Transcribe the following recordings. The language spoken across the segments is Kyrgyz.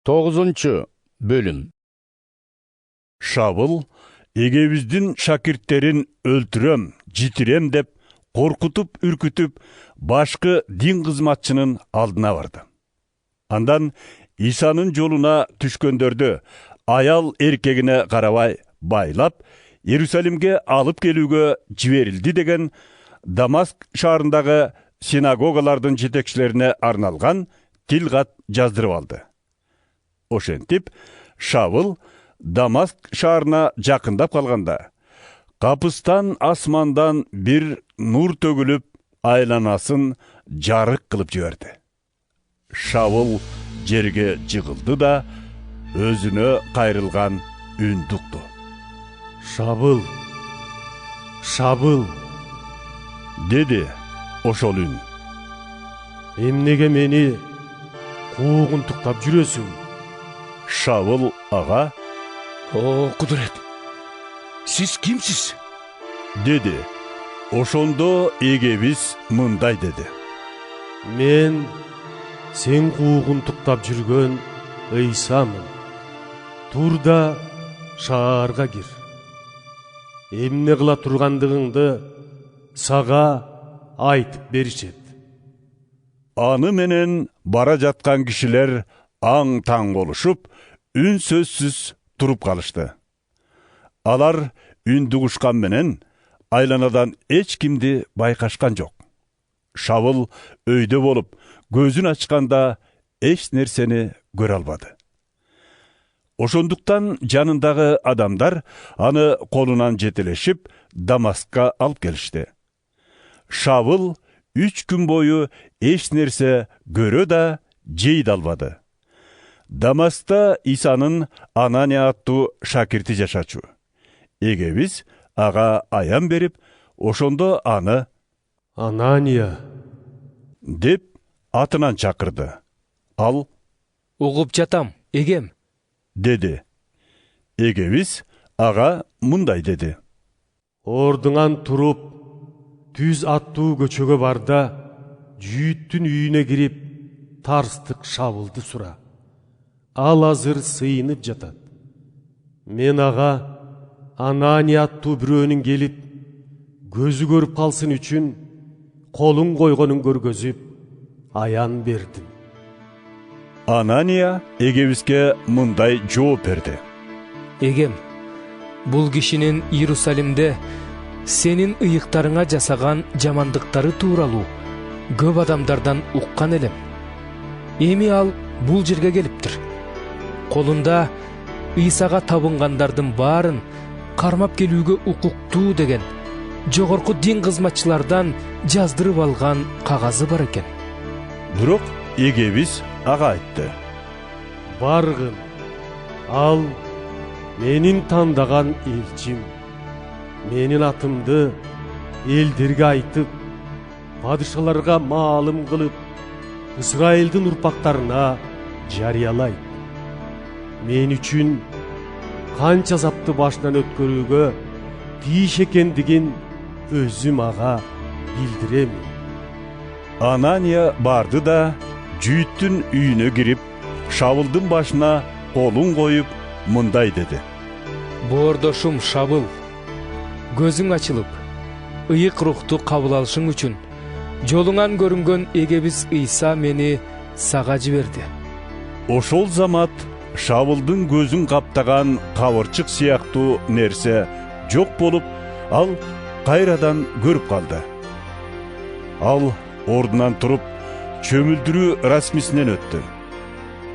9 bölüm. Şavıl, egебиздин şakirtlerin öldüröm, jitirem dep, korkutup, ürkütüp, başkı din kızmatçının aldına vardı. Andan İsa'nın joluna түшкөндөрдү ayal erkegine karabay baylap, Yerusalimge alıp gelүүгө жиберилди деген Дамаск шаарындагы синагогалардын жетекчилерине арналган тилгат жаздырып алды. Ошентип, Шавыл Дамаск шаарына жакындап калганда, капыстан асмандан bir нур төгүлүп, айланасын жарык кылып жиберди. Шавыл жерге жыгылды да, өзүнө кайрылган үн тукту. Шавыл, Шавыл, dedi ошол үн. эмнеге мени куугунтуктап жүрөсүң? Шавыл ага, О, Кудурет, сиз кимсиз? dedi. Ошондо эгебиз мындай dedi. Мен сен куугунтуктап жүргөн Ыйсамын. Тур да шаарга кир. Эмне кыла тургандыгыңды сага айтып беришет. Аны менен бара жаткан кишилер аң-таң болушуп, үн сөзсүз туруп калышты. Алар үндү кушкан менен айланадан эч кимди байкашкан жок. Шавыл өйдө болуп, көзүн ачканда эч нерсени көрө албады. Ошондуктан жанындагы адамдар аны колунан жетелешип Дамаскка алып келишти. Шавыл 3 күн бою эч нерсе көрө да жей да албады. Дамаскта Исанын Анания аттуу шакирти жашачу. Эгебиз ага аян берип, ошондо аны Анания деп атынан чакырды. Ал Угуп жатам, эгем. dedi. Эгебиз ага мындай dedi. ордуңан туруп, түз аттуу көчөгө барда, жүйүттүн үйүнө кирип, тарстык Шавылды сура. Ал азыр сыйынып жатат. Мен ага Анания аттуу бирөөнүн келип, көзү көрүп калсын үчүн колун койгонун көргөзүп, аян бердим. Анания эгебизге мындай жооп берди. Эгем, бул кишинин Иерусалимде сенин ыйыктарыңа жасаган жамандыктары тууралуу көп адамдардан уккан элем. Эми ал бул жерге келиптир. Колунда Ыйсага табынгандардын баарын кармап келүүгө укуктуу деген жогорку дин кызматчылардан жаздырып алган кагазы бар экен. Бирок эгебиз ага айтты. Баргын, ал менин тандаган элчим. Менин атымды элдерге айтып, падышаларга маалым кылып, Исраилдин урпактарына жарыялайт. Мен үчүн канча азапты башынан өткөрүүгө тийиш экендигин өзүм ага билдирем. Анания барды да жүйүттүн үйүнө кирип, Шавылдын башына колун коюп, мындай dedi. Боордошум Шавыл, көзүң ачылып, ыйык рухту кабыл алышың үчүн жолуңан көрүнгөн эгебиз Ыйса мени сага жиберди. Ошол замат Шавылдын көзүн каптаган кабырчык сыяктуу нерсе жок болуп, ал кайрадан көрүп калды. Ал ордунан туруп, чөмүлдүрүү расмисинен өттү.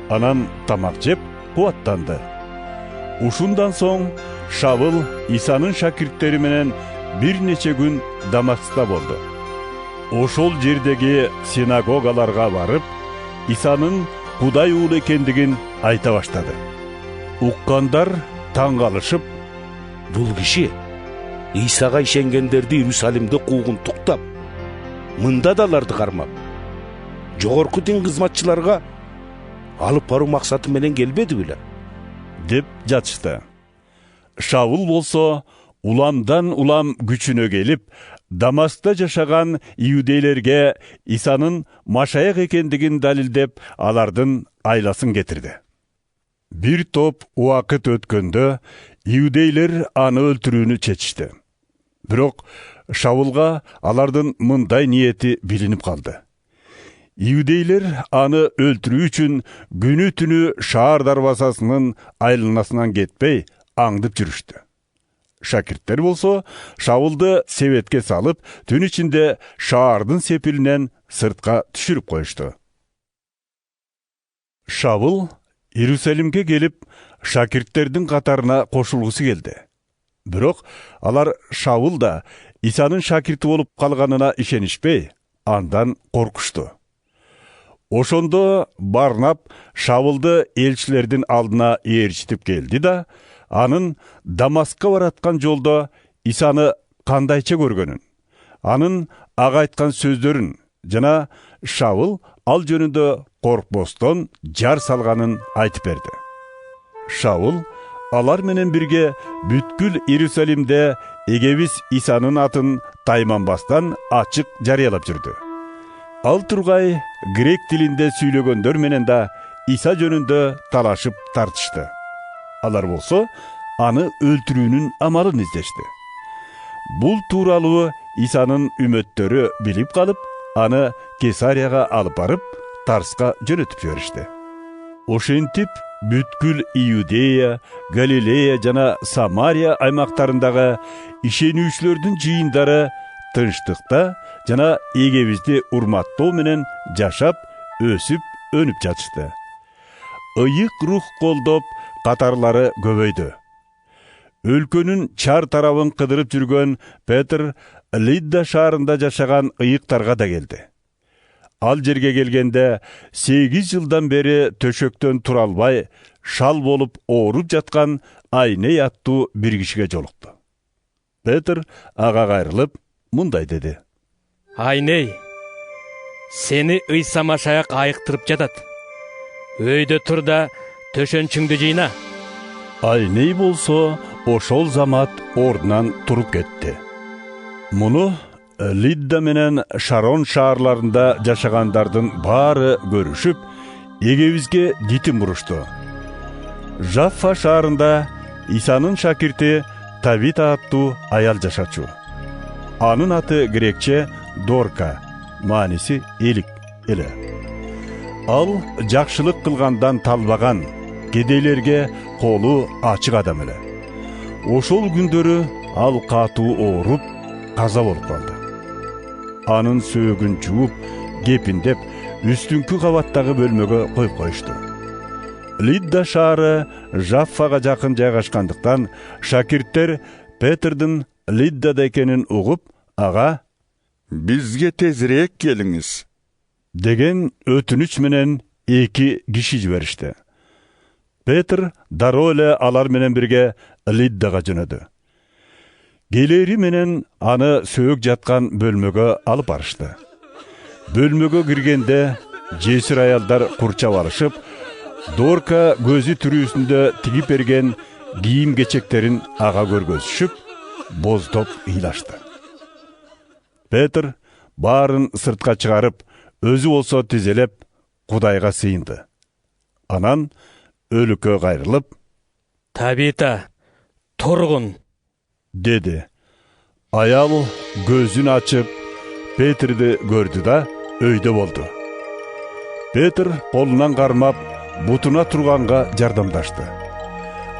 Анан тамак жеп, кубаттанды. Ушундан соң Шавыл Исанын шакирттери менен бир нече күн Дамаскта болду. Ошол жердеги синагогаларга барып, Исанын Кудай уулу экендигин айта баштады. Уккандар таң калышып, Бул киши Исага ишенгендерди Иерусалимде куугунтуктап, мында да аларды кармап, жогорку дин кызматчыларга алып баруу максаты менен келбеди беле? деп жатышты. Шавыл болсо уламдан улам күчүнө келип, Дамаскта жашаган иудейлерге Исанын Машаяк экендигин далилдеп, алардын айласын кетирди. Bir топ убакыт өткөндө иудейлер аны өлтүрүүнү чечишти. Бирок Шаулга алардын мындай ниети билинип калды. Иудейлер аны өлтүрүү үчүн күнү түнү шаар дарбазасынын айланасынан кетпей аңдып жүрүштү. Шакирттер болсо Шаулду себетке салып, түн ичинде шаардын сепилинен сыртка түшүрүп коюшту. Шаул Иерусалимге келип, шакирттердин катарына кошулгусу келди. Бирок алар Шаул да Исанын шакирти болуп калганына ишенишпей, андан коркушту. Ошондо Барнап Шаулду элчилердин алдына ээрчитип келди да, анын Дамаска бараткан жолдо Исаны кандайча көргөнүн, анын ага айткан сөздөрүн жана Шаул ал жөнүндө коркпостон жар салганын айтып берди. Шаул алар менен бирге бүткүл Иерусалимде эгебиз Исанын атын тайманбастан ачык жарыялап жүрдү. Ал тургай грек тилинде сүйлөгөндөр менен да Иса жөнүндө талашып тартышты. Алар болсо аны өлтүрүүнүн амалын издешти. Бул тууралуу Исанын үмөттөрү билип калып, аны Кесарияга алып барып, Тарска жөнөтүп жиберишти. Ошентип бүткүл Иудея, Галилея жана Самария аймактарындагы ишенүүчүлөрдүн жыйындары тынчтыкта жана эгебизди урматтоо менен жашап, өсүп, өнүп жатышты. Ыйык рух колдоп, катарлары көбөйдү. Өлкөнүн чар тарабын кыдырып жүргөн Петр Лидда шаарында жашаган ыйыктарга да келди. Ал жерге келгенде 8 жылдан бери төшөктөн тура албай, шал болуп ооруп жаткан Айней аттуу бир кишиге жолукту. Петр ага кайрылып мындай деди: Айней, сени Ыйса Машаяк айыктырып жатат. Өйдө тур да төшөнчүңдү жыйна. Айней болсо ошол замат ордунан туруп кетти. Муну Лидда менен Шарон шаарларында жашагандардын баары көрүшүп, эгебизге дитин бурушту. Жаффа шаарында Исанын шакирти Тавита аттуу аял жашачу. Анын аты грекче Дорка, мааниси элик эле. Ал жакшылык кылгандан талбаган, кедейлерге колу ачык адам эле. Ошол күндөрү ал катуу ооруп, каза болуп калды. Анын сөөгүн жууп, кепиндеп, үстүңкү кабаттагы бөлмөгө коюп коюшту. Лидда шаары Жаффага жакын жайгашкандыктан, шакирттер Петрдин Лиддада экенин угуп, ага «Бизге тезирээк келиңиз» деген өтүнүч менен 2 киши жиберишти. Петр дароо эле алар менен бирге Лиддага жөнөдү. Келери менен аны сөөк жаткан бөлмөгө алып барышты. Бөлмөгө киргенде жесир аялдар курчап алышып, Дорка көзү түрүүсүндө тигип берген кийим кечектерин ага көргөзүшүп, боздоп ыйлашты. Петр баарын сыртка чыгарып, өзү болсо тизелеп, Кудайга сыйынды. Анан өлүккө кайрылып, Табита, тургун, деди. Аял көзүн ачып, Петрди көрдү да өйдө болду. Петр колунан кармап, бутуна турганга жардамдашты.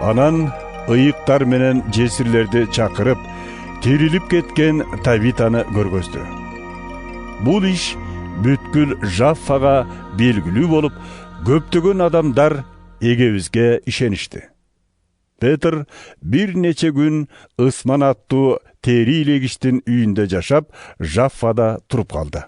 Анан ыйыктар менен жесирлерди чакырып, тирилип кеткен Тавитаны көргөздү. Бул иш бүткүл Жаффага белгилүү болуп, көптөгөн адамдар эгебизге ишеништи. Петр бир нече күн Ысман аттуу тери илегиштин үйүндө жашап, Жаффада туруп калды.